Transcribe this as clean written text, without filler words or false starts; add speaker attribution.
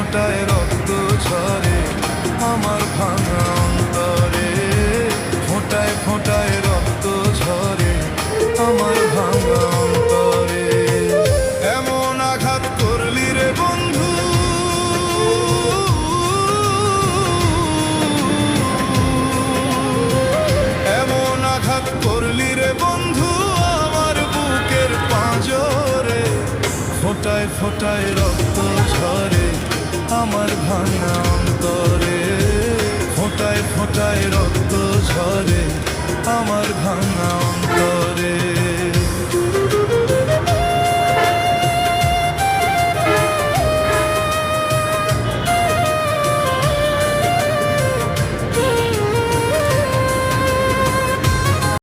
Speaker 1: ফোঁটায় রক্ত ঝরে আমার ভাঙা অন্তরে, ফোঁটায় ফোঁটায় রক্ত ঝরে আমার ভাঙা অন্তরে। এমন আঘাত করলি রে বন্ধু, এমন আঘাত করলি রে বন্ধু আমার বুকের পাঁজরে, ফোঁটায় ফোঁটায় রক্ত ঝরে আমার ভাঙা অন্তরে, ফোঁটায় ফোঁটায় রক্ত ঝরে আমার ভাঙা অন্তরে।